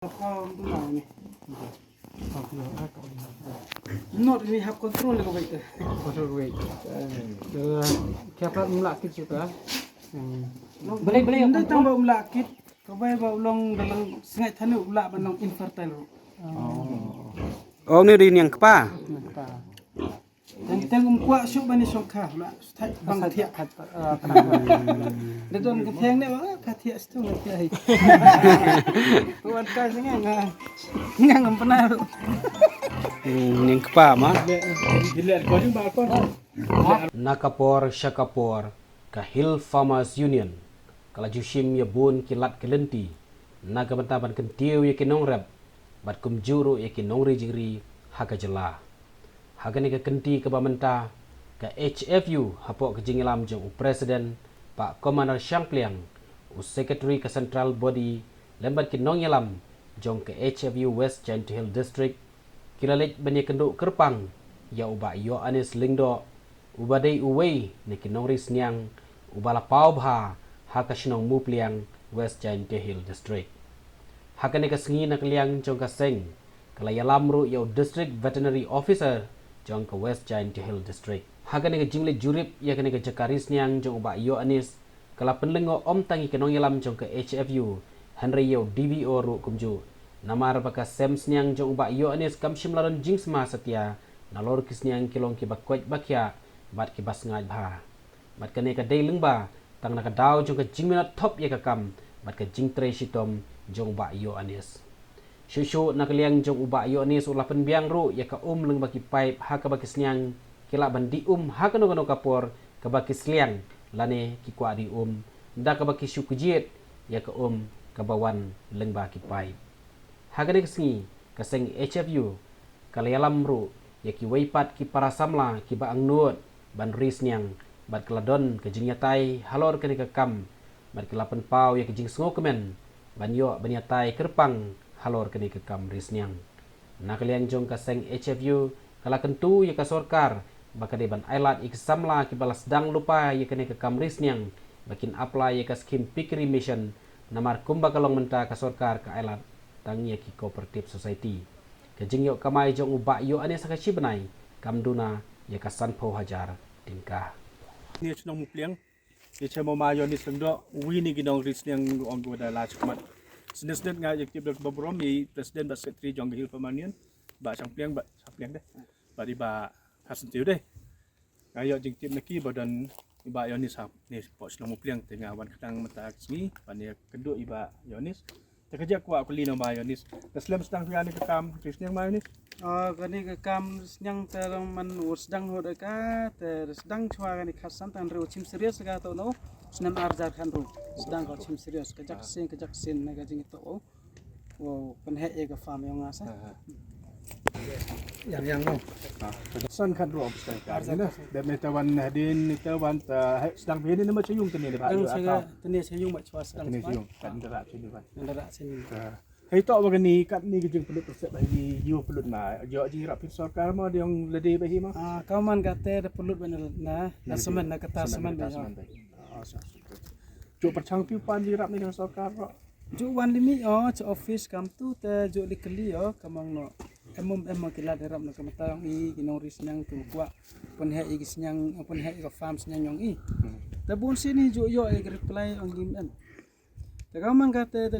Not we have control of it. Control weight. Kaya melakit juga. Boleh Anda tambah melakit. Kau bayar ulang dalam sengat tanah ulak banong infertile. Oh, ni rin yang kepa. Dan kita kuat syuk bani sokha ulak stai bang tiak. Dia don keteng ni bang katiak situ katiak. Tuan kai sengat ngang pernah. Yang kepa mah. Dilihat kau jumpa kau. Nakapor Shakapor Kahil Farmers Union Kalajushim ya bun kilat kelenti Nagabentaban kentiu ya kinongrab Bat kumjuru ya kinongri jingri Haka jela Haka ni kenti kebamenta Ka HFU hapok kejingilam jeng Presiden Pak Komander Syangpliang Secretary ke Central Body Lembat kinongyalam jong ke HFU West Giant Hill District Kilalit banyak kenduk kerpang Ya ubak yo anis lingdo Ubadai uwei ni kinongri sniang ubala paubha haka shinong mupliang West Giant Hill District. Haka ni kasengi na kaliang jong kaseng kala yalamru yau District Veterinary Officer jong ka West Giant Hill District. Haka ni jingli jurip ya kani jakari sniang jong uba yo anis kala penlengo om tangi kinong yalam jong ka HFU Henry yau DVO ru kumju. Namar baka sem sniang jong uba yo anis kamshim laron jingsma setia nalor kisniang kilong kibakwaj bakya bat kibas ngaj bha. Bat kane ka day lengba tang naka daw jong ka jingminat top ya ka kam bat ka jing tre shitom jong ba yo anis shushu nakaliang jong uba yo anis ulapan biang ru ya ka lengba ki pipe ha ka bakis nyang kila bandi ha ka no kapor ka bakis liang lane ki kwa di nda ka bakis shukujiet ya ka ka bawan lengba ki pipe ha ka singi ka seng HFU kalayalam ru ya ki waipat ki para samla ki ba ang nuot ban ris nyang bat keladon ke jingyatai halor ke kam bat kelapan pau ya ke jing sngokemen banyo banyatai kerpang halor ke kam risnyang nakalian jong ka seng HFU kala kentu ya ka sorkar baka de ban ailat ik samla ki balas dang lupa ya ke kam risnyang bakin apply ya ka skim pikri mission namar kumba kalong menta ka sorkar ka ailat tang ya ki cooperative society ke jingyo kamai jong uba yo ane saka shibenai kamduna ya ka sanpo hajar tingkah ni chnong mupliang ni chemo mayo ni sendo wi ni ginong ris yang on boda la chmat sinesden nga yek tibel babrom ni presiden ba secretary jong hil permanent ba champliang deh ba di ba hasen tiu deh ayo jing tib neki badan iba yonis hap ni po chnong mupliang tengah wan kadang mata sini ba ni kedua iba yonis terkerja kuat kulino ba yonis taslam sedang pian ni kam ris yang mayonis Kani ke kam yang terang man sedang hoda ka sedang cua kani khasan tan ru chim serius ka to no senam arjar kan ru sedang ka chim serius ka jaksin na ka jing to wo penhe e ka farm yang asa yang no son kan ro obstan ka ni da metawan hadin tawan sedang pian ni ma chayung tani ba dang saya tani sayung ma cua sedang sayung kan dara sini ba dara sini Hei tok bagani kat ni kejeng pelut persep bagi you pelut ma yo ji rap sorkar ma diong lede bahi ma kau man kate da pulut benel na semen na kata semen ba jo perchang pi pan ji rap ni sorkar ro jo wan limi cho office kam tu te jo likeli kamang no emom kila derap na kamata yang i ginong ris nyang tu kwa pon he igis nyang pon he ka farm nyang yong i da bon sini jo yo e reply on lim Tagaman kate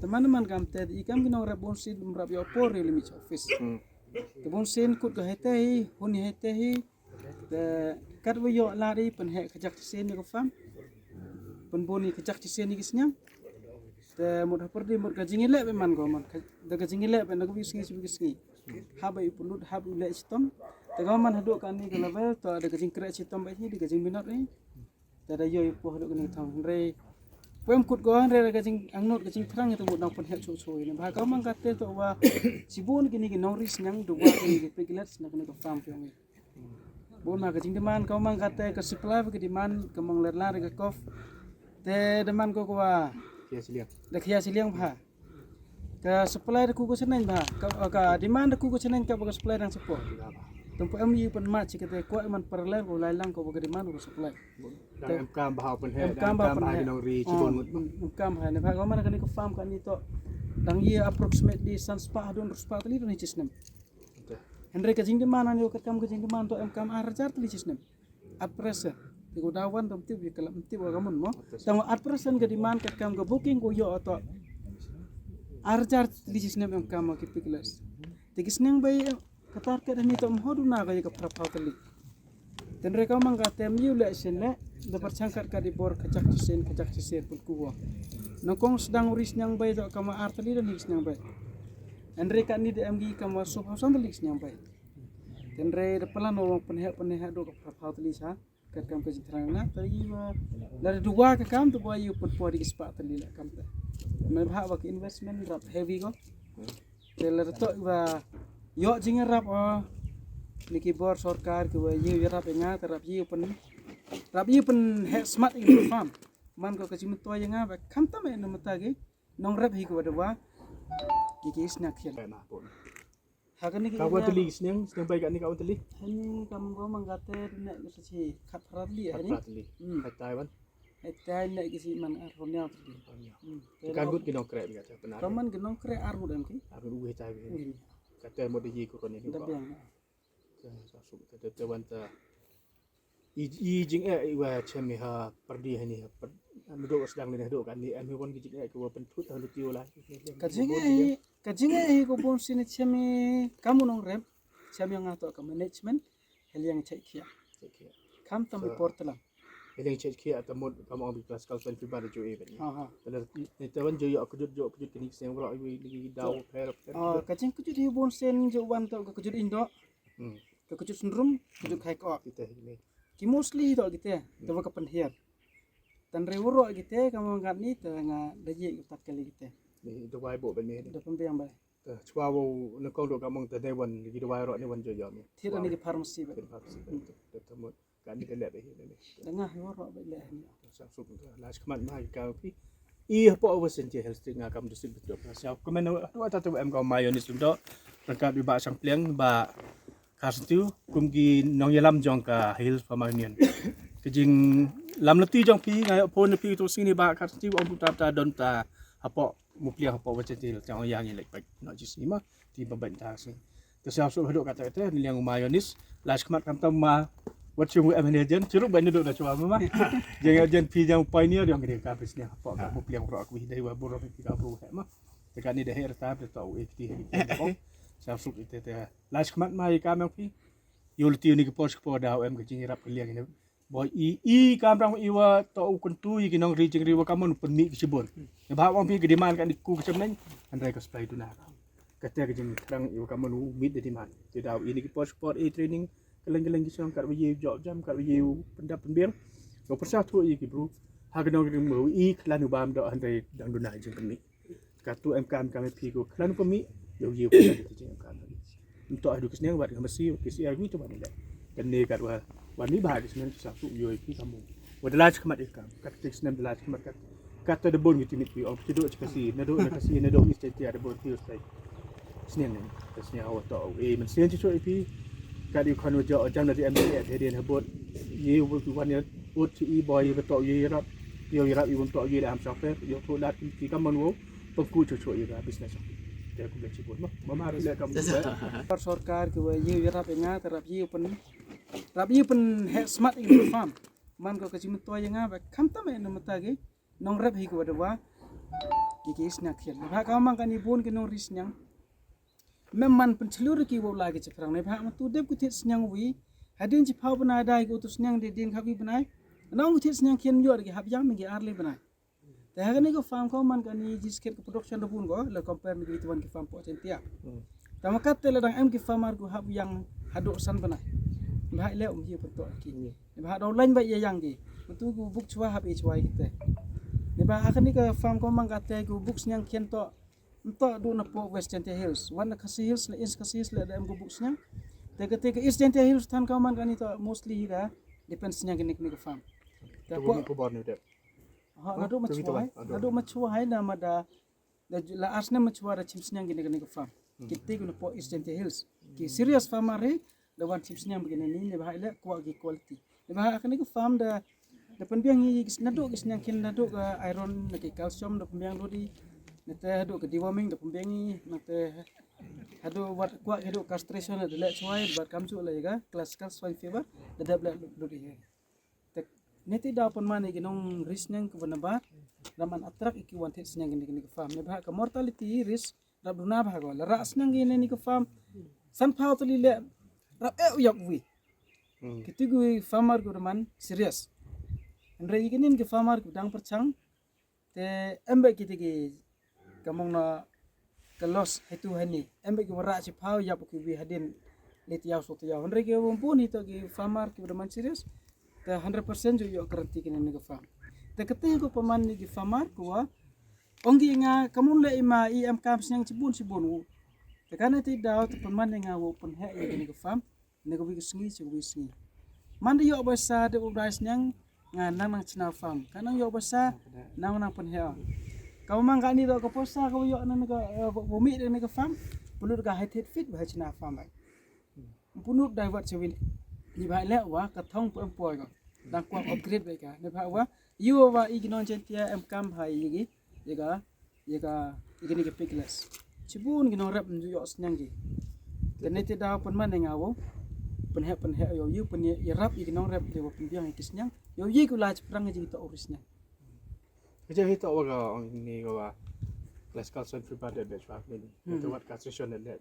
teman-teman kamte ikam ginong rabon sin rab yo por limi office. Tabon sin kut ka hete huni hete te kat yo lari pen he kajak sin ko fam. Pen boni kajak sin ni gisnyang. Te mod perdi mod kajingile be man go man. Da kajingile be na ko bisngi. Habai pulut habu le sitom. Tagaman haduk kan ni level to ada kajing kre sitom be ni di kajing binot ni. Tada yo po haduk ni thang re Pem kut goan re kajing angnot kajing terang itu buat nang penhet so ini. Bah kau mangkate tu wa sibun kini nong ris nyang dua kini pegilat nak kena farm piang. Bon ma kajing deman kau mangkate ke supply ke deman ke manglerlar ke kof. Te deman ko wa dah kia siliang bah. Ke supply ku senen bah. Ka deman ku senen ka ke supply dan support. Tempat MU pen mat cik kata kuat man paralel ko lailang ko bagi mana ko supply. dan kam bahau pen he Kam bah ginong ri cibon kam ha ne ba ko mana kani ko farm kan ni to dang ia approximately san spa don spa tali don cisnem Henry kajing di mana yo kam kajing di mana to em kam arjar tali cisnem at pressure tigo dawan tom tib kalam tib gamun mo tang at pressure ke di man kam go booking go yo to arjar tali cisnem em kam ki piklas tigisneng bay katar ke ni to hodu na ga ka prapau tali dan mereka mengkatem yu le sen le dapat sangkat ka di bor kacak cisen pun kuwa nongkong sedang uris nyang bay to kama artali dan his nyang bay dan mereka ni de mgi kama sob hausan tali nyang bay dan re de pelan wong penhe do ka prapau tali sa kat kam ka jitrang na tali wa dari dua ka kam to boy yu pun pori ispa tali la kam ta me bha wa investment rap heavy ko teler to wa yo jing rap niki bor sarkar ke ye rap nga tarap ye pen he smart in farm man ko kachim to ye nga ba kham ta me no mata ge nong rap hi ko wa ki snack khel na pun hagan ni ka wa tali sneng bay ka ni ka tali hani kam go mangate ne so chi khat rat li hani tali hai taiwan tai ne ki si man ar honya tli ka gut kinong krep ga ta benar kaman genong kre ar mudam ki aku uwe tai ka te mo de yi ko ni da ko biang sa su te wanta i jing wa chemi ha perdi hani do sedang ni do kan ni am won ki jing ko pen thut ha lu tio la kajinga hi ko bon sini chemi kamu nong rem chemi nga to ka management heliang chai khia kam tam report la ele chek kia ta mod kam on bi classical self bi ba jo e ben ha ni te wan jo yo ko jo ni seng ro wi ni daw per kajing kujut hi bon sen jo wan to ka kujut indo ka kujut sundrum kujut khai ko kita ni ki mostly to gitu to ka penhiar tan rewuro gitu kamu ngat ni te nga daji utat kali gitu ni do wai bo ben ni da pembiang bay chwa wo na ko do kam on te wan ni do wai ro ni wan jo yo ni thira ni ki pharmacy bay te mo kan ni le be ni dengah woro bay le ni sa su la skmat ma ka pi i po over sen je health nga kam du sin betul sa ko men wa ta em ko mayonis do rangkap di ba sang pleng ba kastiu kum gi nong yalam jong ka hil pamanian kejing lam leti jong pi ngai pon pi tu sini ba kastiu om ta don ta apo muplia apo wacetil jang yang lek baik no jis ni ma ti baban ta si to sa su hodok kata te ni yang mayonis las kmat kam tam ma wat chung em ne jen churu ban do da chwa ma jeng jen pi jang pioneer yang gede ka bis ni apo ka muplia ro aku dai wa buro pi ka bro ma te kan ni de her ta ta u ek ti sa su te las kmat mai ka mek pi yul ti ni ke pos ko da em ke jing rap liang ni boy i kam rang iwa to ukun tu i kinong ri jing riwa kamun penmi kisibon ne ba wang pi gede man kan ku kecemnen andai ka supply tu na ka te ke jing rang iwa kamun mid de man ti da ini ke pos sport e training keleng-keleng kisong kat wi job jam kat wi pendap penbiang ko persa tu i ki bro ha kinong ri mo i klan u bam do andai dang du na jing penmi ka tu em kam pi ko klan penmi yo ko da jing em kam untuk adu kesenian buat mesti kisi lagi tu mana dan ni kat wan ni bahag kesenian satu yo iki kamu wadalah kemat ikam kat kesenian dalah kemat kat ada bon gitu mit pi om tidur kasi nado istiti ada bon pi usai kesenian ni kesenian awak tahu men kesenian tu pi kat di kono jo jam dari MBA hadian habot ye wan ya ut i boy betul ye rap yo rap i untuk ye am software yo tu dat ki kaman wo pengku cucu ye bisnes dia aku gaji pun mama harus lihat kamu par sarkar ke ye rap nga tarap ye pen he smart in farm man ko kachim to ye nga ba kham ta me no mata ge nong rap hi ko wa ki snack khel ba ka mang kan ibun ke nong ris nyang mem man pen chlur ki wo la ge chakrang ne ba ma tu deb ku tit nyang wi hadin ji phau bana dai ko tu nyang de din khabi banai nong ku tit nyang khen yor ge hab yang ge arle banai te hagan ko farm ko man kan ni jisket ko production do bun go le compare ni tuan ki farm po centia tama kat te ladang em ki farmer ko hab yang hado san bana ba le ji poto ki ni ba do lain ba ye yang ki tu ku buk chwa hab e chwa kite ni ba hagan ni ka farm ko man kat te ku buk nyang khen to do na po west centia hills wan na kasi hills le is kasi hills le em ko buk nyang te ke east centia hills tan ka man kan ni to mostly ga depends nyang ni ko farm ta ko bor ni de ngadu machuai na mada la asna machuara chips nyang gini ko farm kitte ko po eastern hills ki serious farmer re da wan chips nyang begini ni ne bahai le quality ne bahai akani ko farm da penbiang ni nado nyang kin nado ga iron na ki calcium da penbiang do di nete hadu ke deworming de pembengi nete hadu wat kuat hadu castration de let suai bat kamsu le ga classical swine fever de dab lu di tek nete da pon mane ginong risk nyang ke benabar daman atrak iki wanted nyang gini ke farm ne bah ke mortality risk rab duna bah go ras nyang gini ke farm san phau tali le rab yok wi kitigui farmer ko man serious andre ikinin ke farmer ko dang perchang te embe kitigi kamong na kalos itu hani embe ki wara si phau ya ki wi hadin leti yaw so yaw andre ki bumpun itu ki farmer ki berman serius te 100% jo yo garanti ki ne farm te kete ko paman ni ki farmer ko ongi nga kamun le ima im camps yang sibun te kana ti daw te paman nga wo pun he ya ki farm ne ko wi sngi si wi sngi man yo basa de ubrais nyang nga nang china farm kanang yo basa nang pun he kau mang kani do ko posa ko yo nan ko bumi de ko farm punut ka height fit ba china farm ai punut divert cewil ni ba le wa ka thong po employ ko dan ko upgrade ba ka ne ba wa you wa ignon jentia em kam hai yigi yega igini ke pickles cibun gino rap yo snang gi tenete da pun man ngawo penhe yo you pen ya rap ignon rap de wa piang ikisnyang yo yi ku laj prang ji to orisnya Kerja kita orang ni kau classical swine fever de batch pak ni. Itu buat castration de.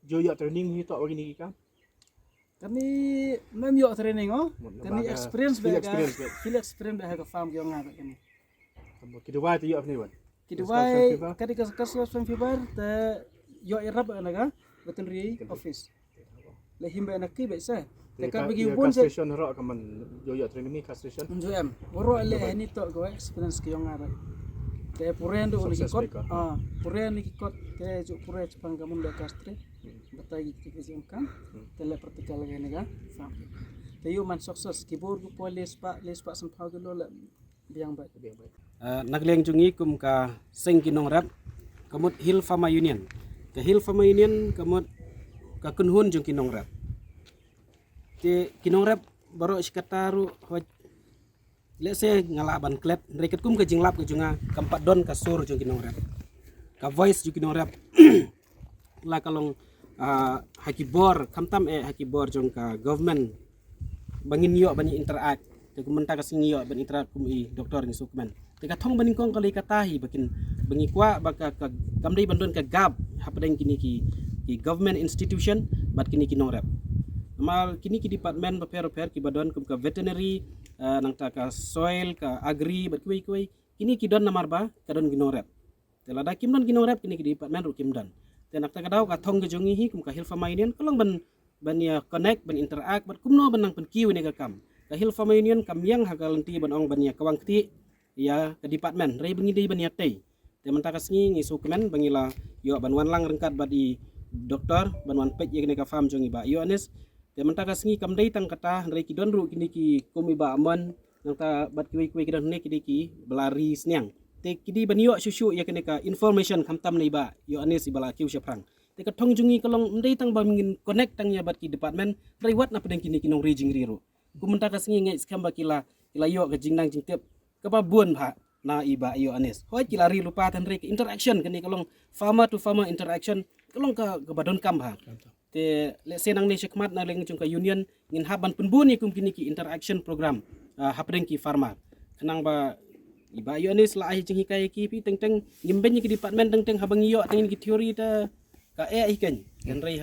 Jo ya training kita orang ni kan. Kami mem yo training kami experience be feel experience be ka farm yo ngaba kami. Kita buat tu yo ni buat. Kita buat kadi classical swine fever te yo irab anaga veterinary office. Le himbe anaki be sa. Tekan bagi pun castration ro kaman yo ya training ni castration. Enjoy woro le ni to go experience ki yo ngaba. Te puren do ni kot puren ni kot te jo pure chpang kamun le kastre batai ki ke kan tele praktikal ga nega farm te yo man sukses ki bor ku les pa san phau lo la biang ba nagleng jungi kum ka seng kinong rap kamut Hill Farmer Union ke Hill Farmer Union kamut ka kunhun jung kinong rap te kinong rap baro sikataru let's say ngalaban klet reket kum ke jinglap ke junga kampat don ka sur jung kinong rap ka voice jung kinong rap la kalong hakibor kamtam hakibor jung ka government bangin yo bani interact te kumenta ka singi yo ban interact kum i doktor ni sukman te ka thong baning kong kali katahi bakin bangi kwa baka ka kamdai bandon ka gab hapadeng kini ki government institution bat kini kinong rap mal kini ki department repair ki badon kum ka veterinary nang ta ka soil ka agri bat kuai kini ki don namar ba ka don kinong rap te lada kim don kinong rap kini ki department ru kim don te nak ta ka daw ka thong ke jongi hi kum ka Hill Farmer Union kalong ban ya connect ban interact bat kumno ban nang pen kiu ni ka kam ka Hill Farmer Union kam yang hagalenti ban ong ban ya kawang ti ya ke department rei bengi dei ban ya te mentaka sngi ngi sukemen bangila yo ban wan lang rengkat bat i doktor ban wan pet ye ka farm jongi ba yo anes te mentaka sngi kam dei tang kata rei ki don ru kini ki kumi ba amon nang ta bat kuai kidon ne kini ki belari snyang te kidi ban yo susu ya kene ka information kam tam nei ba yo anes ibala kiu syapang te ka thong jungi kalong ndei tang ba mingin connect tang ya bat ki department rei wat na pedeng kini kinong region riru kumunta ka singi ngai skamba kila yo ka jingnang jingtep ka ba buon pha na iba yo anes hoi kila ri lupa tan rei interaction kini kalong farmer to farmer interaction kalong ka badon kam ha te le senang ni sekmat na leng chung ka union ngin haban penbun ni kum kini ki interaction program hapdeng ki farmer kanang ba iba yo anes la ai jing hikai ki pi teng teng ngimben ki department teng teng habang yo teng ki theory ta ka ikan kan rei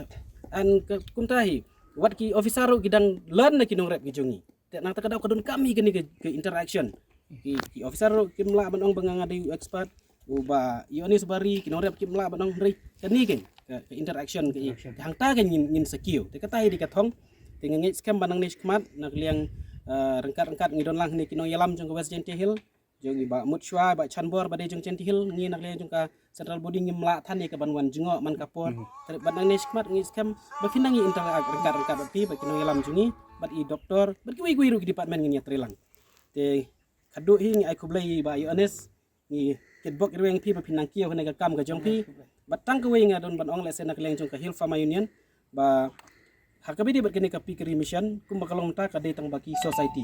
an kum tahi wat ki officer gidang learn na kinong rep gijungi te nang takadaw kadon kami kini ke interaction ki officer kimla banong bangangadi expert uba yoni sabari kinong rep kimla banong rei kani ke interaction ke hangta ke ngin sekio te katai di kathong te ngit scam banang ni skmat nak liang rengkat ngidon lang ni kinong yalam jong West Genti Hill jong iba mutshwa ba chanbor ba de jong Genti Hill ni nak liang jong ka central body ngimla than ni ka banwan jingo man kapor te banang ni skmat ngit scam ba finangi interact rengkat ba pi ba kinong yalam jongi bat i doktor bat kui ru ki department ngin ya trilang te kadu hi ai kublai ba yo anes ni kitbok irweng pi ba pinang kiyo hene ka kam ka jong pi batang kuwe nga don ban ong lesen nak leng jong ka Hill Farmer Union ba hakabi di bat kini ka pikiri mission kum bakalong ta ka detang baki society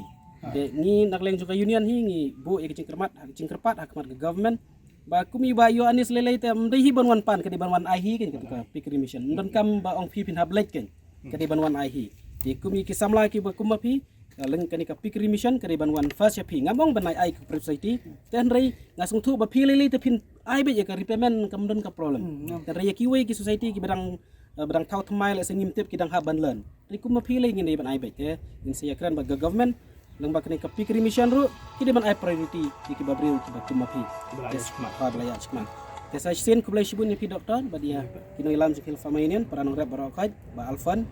de ni nak leng jong ka union hi ngi bu e cingkerpat hakmat ka government ba kumi ba yo anis lelai te mri hi banwan pan ke di banwan ai hi ken ketika pikir mission don kam ba ong pi pin hablek ken ke di banwan ai hi di kumi ki samla ki ba kumapi leng kenika pikir mission ke di banwan fas ya pi ngamong banai ai ke society ten rei ngasung thu ba pi lelai te pin ai be ka repayment kam don ka problem ten rei ki we ki society ki bedang bedang thau thmai le sengim tep ki dang ha ban len ri kumapi le ngin ban ai be ke in sia kran ba government lang ba kenika pikir mission ru ki ban ai priority ki ba breu ki ba kumapi belaya cekman. Saya sin kublai shibun ni pi doktor, badia kino ilam sikil famainian para nongrep barokait ba alfan